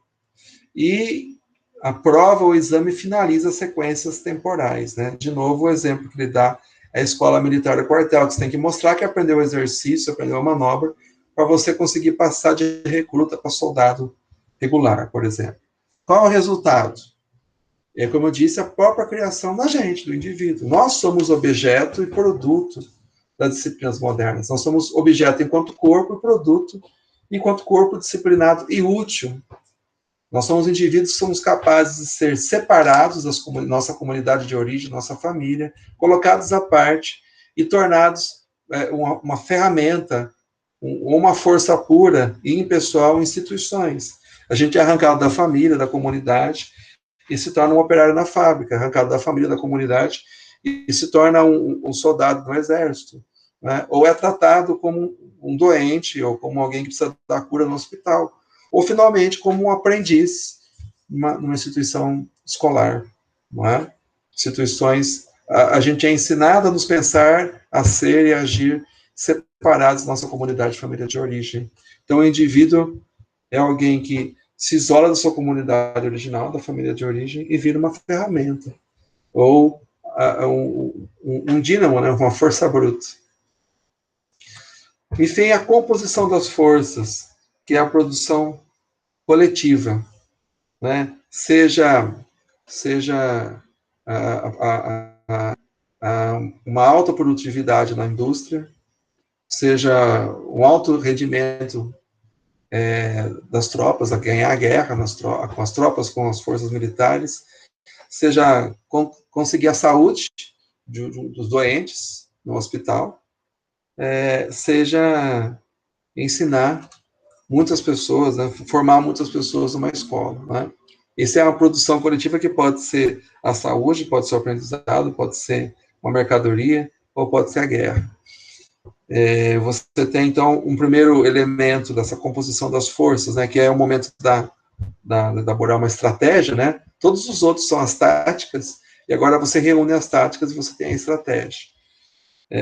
E a prova, o exame finaliza as sequências temporais, né? De novo, o exemplo que ele dá é a escola militar do quartel, que você tem que mostrar que aprendeu o exercício, aprendeu a manobra, para você conseguir passar de recruta para soldado regular, por exemplo. Qual é o resultado? Como eu disse, a própria criação da gente, do indivíduo. Nós somos objeto e produto das disciplinas modernas. Nós somos objeto enquanto corpo e produto enquanto corpo disciplinado e útil. Nós somos indivíduos que somos capazes de ser separados da nossa comunidade de origem, nossa família, colocados à parte e tornados uma ferramenta, uma força pura e impessoal em instituições. A gente é arrancado da família, da comunidade, e se torna um operário na fábrica, arrancado da família, da comunidade, e se torna um soldado no exército, né? Ou é tratado como um doente, ou como alguém que precisa dar cura no hospital, ou finalmente como um aprendiz numa instituição escolar, não é? Instituições, a gente é ensinado a nos pensar, a ser e agir separados da nossa comunidade, família de origem. Então, o indivíduo é alguém que se isola da sua comunidade original, da família de origem, e vira uma ferramenta, ou um dínamo, né, uma força bruta. Enfim, a composição das forças, que é a produção coletiva, né, seja uma alta produtividade na indústria, seja um alto rendimento das tropas, a ganhar a guerra com as tropas, com as forças militares, seja conseguir a saúde dos doentes no hospital, seja ensinar muitas pessoas, né, formar muitas pessoas numa escola, né? Essa é uma produção coletiva que pode ser a saúde, pode ser o aprendizado, pode ser uma mercadoria, ou pode ser a guerra. Você tem, então, um primeiro elemento dessa composição das forças, né, que é o momento de elaborar uma estratégia, né? Todos os outros são as táticas, e agora você reúne as táticas e você tem a estratégia.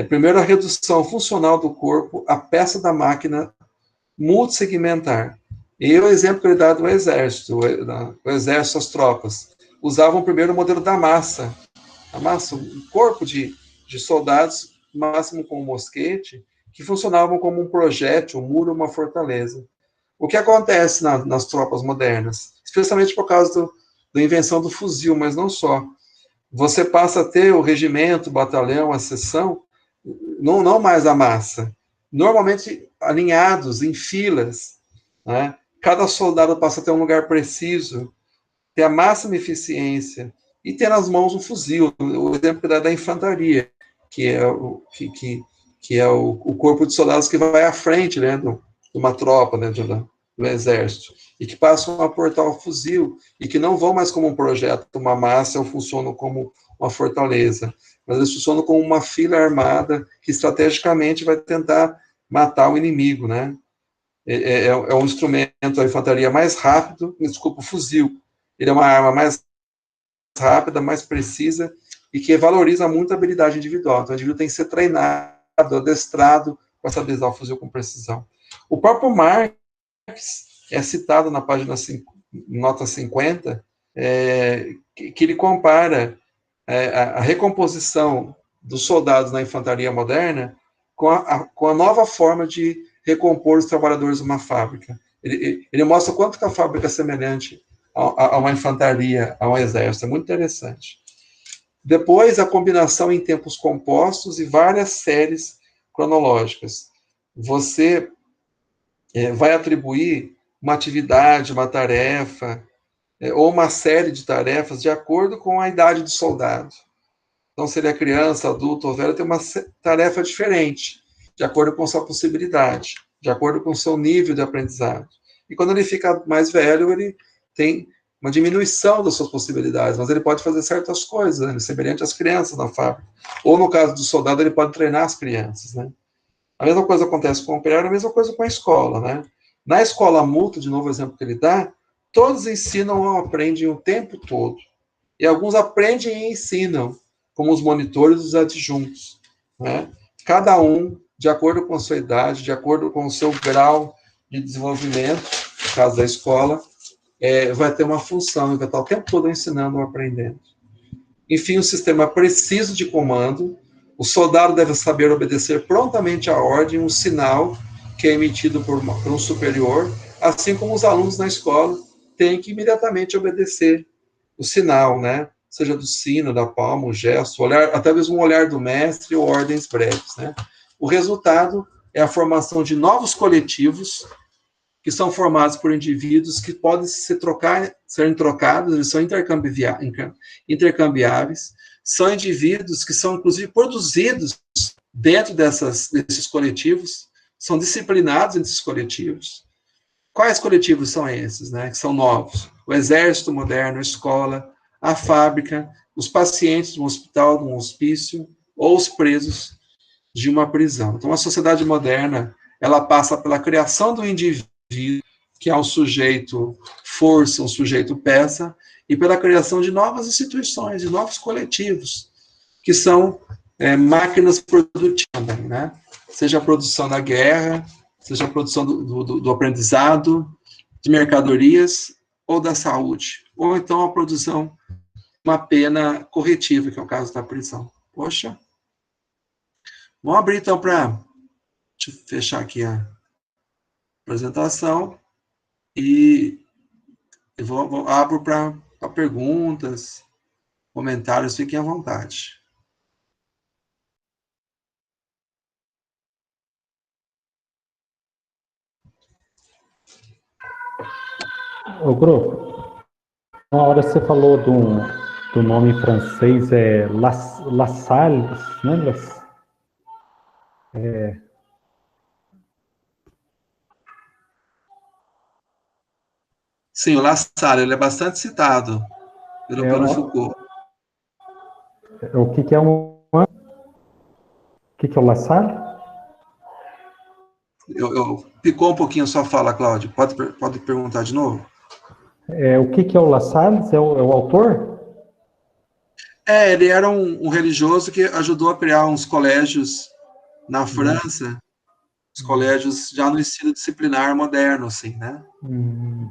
Primeiro, a redução funcional do corpo, a peça da máquina multissegmentar. E o exemplo que ele dá do exército, o exército, as tropas, usavam primeiro o modelo da massa. A massa, um corpo de soldados, máximo com um mosquete, que funcionavam como um projétil, um muro, uma fortaleza. O que acontece nas tropas modernas? Especialmente por causa da invenção do fuzil, mas não só. Você passa a ter o regimento, o batalhão, a seção, não mais a massa. Normalmente alinhados, em filas, né? Cada soldado passa a ter um lugar preciso, ter a máxima eficiência, e ter nas mãos um fuzil. O exemplo da infantaria, que é o corpo de soldados que vai à frente, né, de uma tropa, né, do exército, e que passam a portar o fuzil, e que não vão mais como um projeto, uma massa, ou funcionam como uma fortaleza, mas eles funcionam como uma fila armada, que estrategicamente vai tentar matar o inimigo, né? é um instrumento da infantaria mais rápido, desculpa, o fuzil. Ele é uma arma mais rápida, mais precisa, e que valoriza muito a habilidade individual. Então, o indivíduo tem que ser treinado, adestrado, para saber usar o fuzil com precisão. O próprio Marx é citado na página nota 50, que ele compara a recomposição dos soldados na infantaria moderna com a nova forma de recompor os trabalhadores de uma fábrica. Ele mostra quanto que a fábrica é semelhante a uma infantaria, a um exército. É muito interessante. Depois, a combinação em tempos compostos e várias séries cronológicas. Você vai atribuir uma atividade, uma tarefa, ou uma série de tarefas de acordo com a idade do soldado. Então, se ele é criança, adulto ou velho, tem uma tarefa diferente, de acordo com sua possibilidade, de acordo com seu nível de aprendizado. E quando ele fica mais velho, ele tem uma diminuição das suas possibilidades, mas ele pode fazer certas coisas, né, semelhante às crianças na fábrica. Ou, no caso do soldado, ele pode treinar as crianças, né? A mesma coisa acontece com o operário, a mesma coisa com a escola, né? Na escola multa, de novo o exemplo que ele dá, todos ensinam ou aprendem o tempo todo. E alguns aprendem e ensinam, como os monitores e os adjuntos, né? Cada um, de acordo com a sua idade, de acordo com o seu grau de desenvolvimento, no caso da escola, vai ter uma função, e vai estar o tempo todo ensinando ou aprendendo. Enfim, um sistema preciso de comando. O soldado deve saber obedecer prontamente à ordem, um sinal que é emitido por um superior, assim como os alunos na escola têm que imediatamente obedecer o sinal, né? Seja do sino, da palma, o gesto, olhar, até mesmo um olhar do mestre ou ordens breves, né? O resultado é a formação de novos coletivos que são formados por indivíduos que podem serem trocados, eles são intercambiáveis, são indivíduos que são, inclusive, produzidos dentro desses coletivos, são disciplinados nesses coletivos. Quais coletivos são esses, né, que são novos? O exército moderno, a escola, a fábrica, os pacientes de um hospital, de um hospício, ou os presos de uma prisão. Então, a sociedade moderna, ela passa pela criação do indivíduo, que é um sujeito força, um sujeito peça, e pela criação de novas instituições, de novos coletivos, que são máquinas produtivas, né? Seja a produção da guerra, seja a produção do aprendizado, de mercadorias, ou da saúde, ou então a produção de uma pena corretiva, que é o caso da prisão. Poxa. Vamos abrir, então, para... Deixa eu fechar aqui a apresentação e eu abro para perguntas, comentários, fiquem à vontade. Ô, grupo, uma hora você falou do nome em francês, La Salle, lembra? Sim, o La Salle, ele é bastante citado pelo Foucault. O que é o que é o La Salle? Picou um pouquinho a sua fala, Cláudio. Pode perguntar de novo? O que é o La Salle? É o autor? Ele era um religioso que ajudou a criar uns colégios na França, os colégios já no estilo disciplinar moderno, assim, né?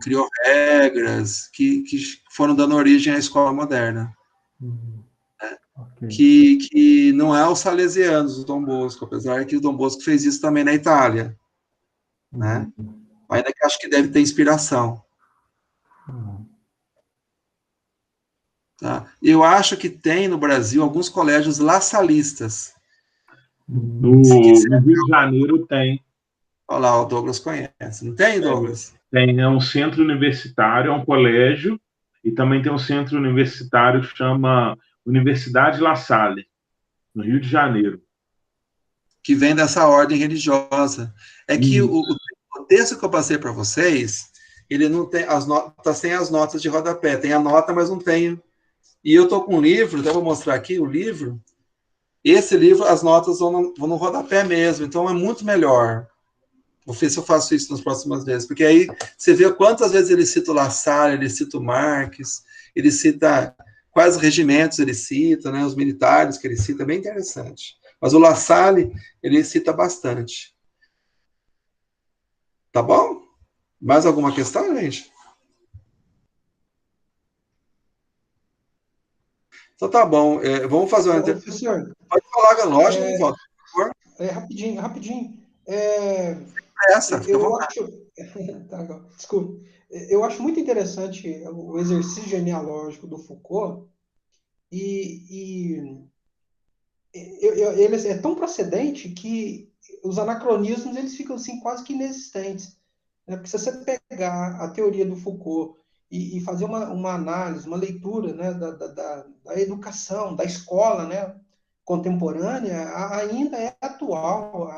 Criou regras que foram dando origem à escola moderna. Okay. Que não é os salesianos, o Dom Bosco, apesar que o Dom Bosco fez isso também na Itália, né? Ainda que acho que deve ter inspiração. Tá? Eu acho que tem no Brasil alguns colégios laçalistas. No Rio de Janeiro tem. Olha lá, o Douglas conhece. Não tem, Douglas? Tem, é um centro universitário, é um colégio, e também tem um centro universitário que chama Universidade La Salle, no Rio de Janeiro. Que vem dessa ordem religiosa. É que o texto que eu passei para vocês, ele não tem as notas, sem as notas de rodapé. Tem a nota, mas não tem. E eu estou com um livro, até vou mostrar aqui o livro. Esse livro, as notas vão no rodapé mesmo, então é muito melhor. Vou ver se eu faço isso nas próximas vezes, porque aí você vê quantas vezes ele cita o La Salle, ele cita o Marques, ele cita quais regimentos ele cita, né, os militares que ele cita, é bem interessante. Mas o La Salle, ele cita bastante. Tá bom? Mais alguma questão, gente? Então tá bom. Vamos fazer uma... Professor, Pode falar, lógico, Nivaldo, por favor. rapidinho. Essa, fica à Eu vontade. acho. Tá, desculpa. Eu acho muito interessante o exercício genealógico do Foucault, e ele é tão procedente que os anacronismos eles ficam assim, quase que inexistentes. Né? Porque se você pegar a teoria do Foucault e fazer uma análise, uma leitura, né, da educação, da escola, né, contemporânea, ainda é atual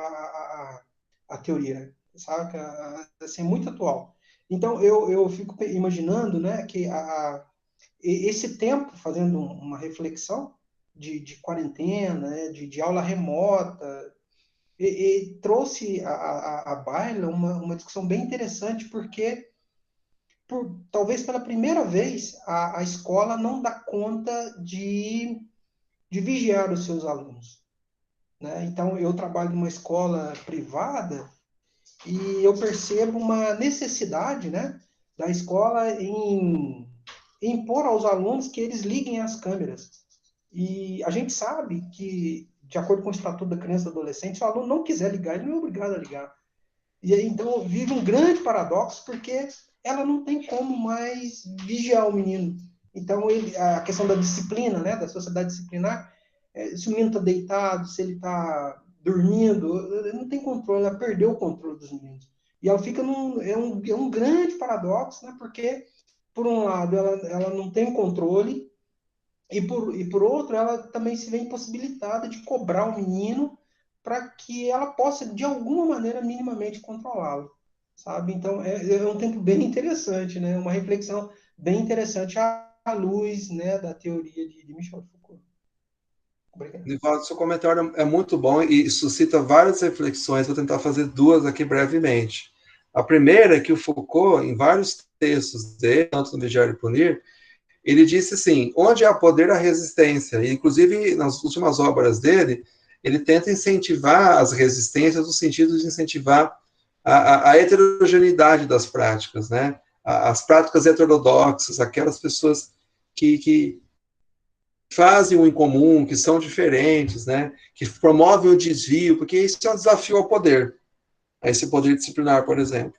a teoria, sabe? Assim, é muito atual. Então, eu fico imaginando, né, que esse tempo, fazendo uma reflexão de quarentena, né, de aula remota, e trouxe à baila uma discussão bem interessante, porque talvez pela primeira vez a escola não dá conta de vigiar os seus alunos. Né? Então, eu trabalho numa escola privada e eu percebo uma necessidade, né, da escola em impor aos alunos que eles liguem as câmeras. E a gente sabe que, de acordo com o Estatuto da Criança e do Adolescente, se o aluno não quiser ligar, ele não é obrigado a ligar. E aí, então, vive um grande paradoxo, porque ela não tem como mais vigiar o menino. Então, a questão da disciplina, né, da sociedade disciplinar, se o menino está deitado, se ele está dormindo, ele não tem controle, ela perdeu o controle dos meninos. E ela fica é um grande paradoxo, né, porque, por um lado, ela não tem controle, e por outro, ela também se vê impossibilitada de cobrar o menino para que ela possa, de alguma maneira, minimamente controlá-lo, sabe? Então, é um tempo bem interessante, né? Uma reflexão bem interessante à luz, né, da teoria de Michel Foucault. Obrigado. Nivaldo, seu comentário é muito bom e suscita várias reflexões. Vou tentar fazer duas aqui brevemente. A primeira é que o Foucault, em vários textos dele, tanto no Vigiar e Punir, ele disse assim, onde há poder, há resistência. E, inclusive, nas últimas obras dele, ele tenta incentivar as resistências no sentido de incentivar a heterogeneidade das práticas, né? As práticas heterodoxas, aquelas pessoas que fazem o incomum, que são diferentes, né? Que promovem o desvio, porque isso é um desafio ao poder, a esse poder disciplinar, por exemplo.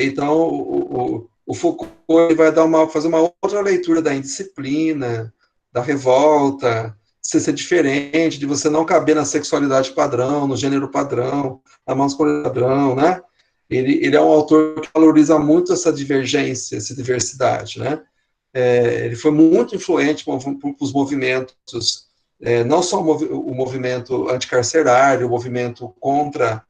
Então, o Foucault vai fazer uma outra leitura da indisciplina, da revolta, de ser diferente, de você não caber na sexualidade padrão, no gênero padrão, na masculinidade padrão, né? Ele é um autor que valoriza muito essa divergência, essa diversidade, né? Ele foi muito influente para os movimentos, não só o movimento anticarcerário, o movimento contra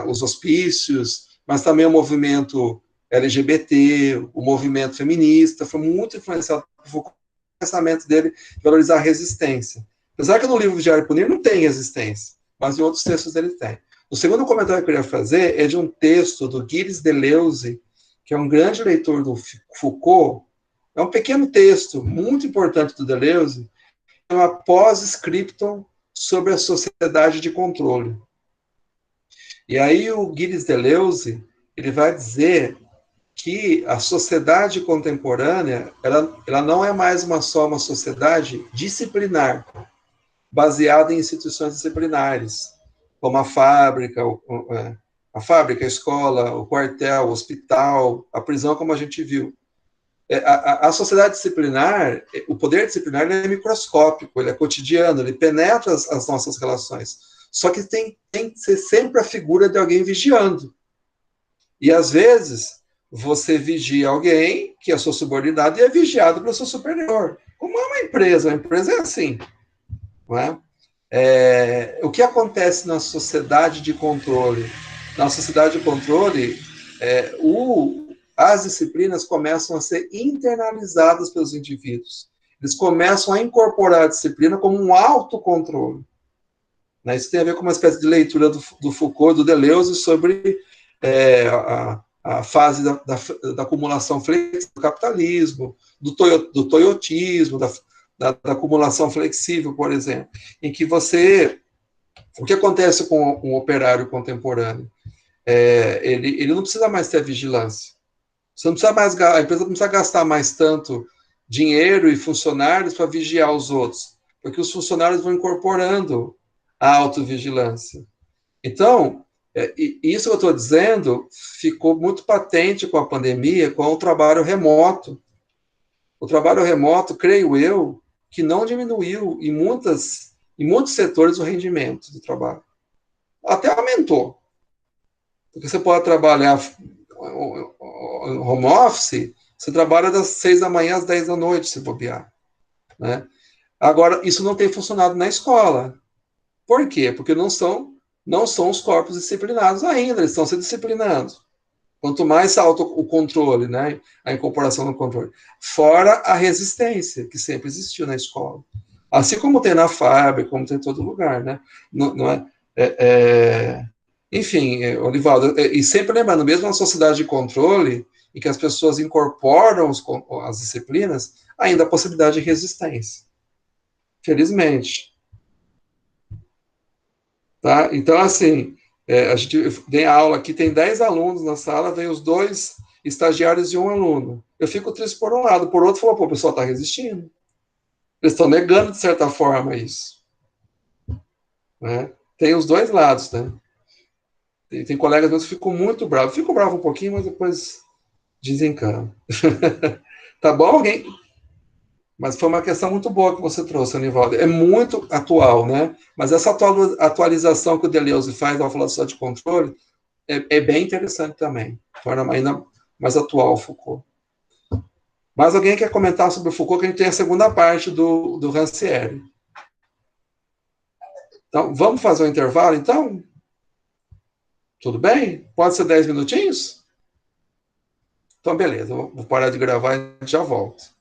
os hospícios, mas também o movimento LGBT, o movimento feminista, foi muito influenciado por o pensamento dele de valorizar a resistência. Apesar que no livro Vigiar e Punir não tem resistência, mas em outros textos ele tem. O segundo comentário que eu queria fazer é de um texto do Gilles Deleuze, que é um grande leitor do Foucault. É um pequeno texto, muito importante do Deleuze, é uma pós-scriptum sobre a sociedade de controle. E aí o Gilles Deleuze, ele vai dizer que a sociedade contemporânea, ela não é mais só uma sociedade disciplinar, baseada em instituições disciplinares, como a fábrica, a escola, o quartel, o hospital, a prisão, como a gente viu. A sociedade disciplinar, o poder disciplinar, ele é microscópico, ele é cotidiano, ele penetra as nossas relações. Só que tem que ser sempre a figura de alguém vigiando. E, às vezes, você vigia alguém que é seu subordinado e é vigiado pelo seu superior. Como é uma empresa é assim. Não é? O que acontece na sociedade de controle? Na sociedade de controle, as disciplinas começam a ser internalizadas pelos indivíduos. Eles começam a incorporar a disciplina como um autocontrole. Né? Isso tem a ver com uma espécie de leitura do Foucault, do Deleuze, sobre a fase da acumulação flexível do capitalismo, do toyotismo, da acumulação flexível, por exemplo, em que o que acontece com um operário contemporâneo? Ele não precisa mais ter vigilância. Você não precisa mais, a empresa não precisa gastar mais tanto dinheiro e funcionários para vigiar os outros, porque os funcionários vão incorporando a autovigilância. Então, isso que eu estou dizendo ficou muito patente com a pandemia, com o trabalho remoto. O trabalho remoto, creio eu, que não diminuiu em muitos setores o rendimento do trabalho. Até aumentou. Porque você pode trabalhar home office, você trabalha das 6 da manhã às 10 da noite, se bobear. Né? Agora, isso não tem funcionado na escola. Por quê? Porque não são os corpos disciplinados ainda, eles estão se disciplinando. Quanto mais alto o controle, né? A incorporação no controle. Fora a resistência, que sempre existiu na escola. Assim como tem na fábrica, como tem em todo lugar. Né? Não é? Enfim, Olivaldo, e sempre lembrando, mesmo na sociedade de controle, em que as pessoas incorporam as disciplinas, ainda há possibilidade de resistência. Felizmente. Tá? Então, assim, a gente tem aula aqui, tem 10 alunos na sala, vem os 2 estagiários e um aluno. Eu fico triste por um lado, por outro, falo, pô, o pessoal está resistindo. Eles estão negando, de certa forma, isso. Né? Tem os dois lados, né? Tem colegas meus que ficam muito bravos. Fico bravo um pouquinho, mas depois desencano. Tá bom, alguém? Mas foi uma questão muito boa que você trouxe, Anivaldo. É muito atual, né? Mas essa atualização que o Deleuze faz ao falar só de controle é bem interessante também. Torna ainda mais atual o Foucault. Mas alguém quer comentar sobre o Foucault, que a gente tem a segunda parte do Rancière. Então, vamos fazer um intervalo, então? Tudo bem? Pode ser 10 minutinhos? Então, beleza. Vou parar de gravar e já volto.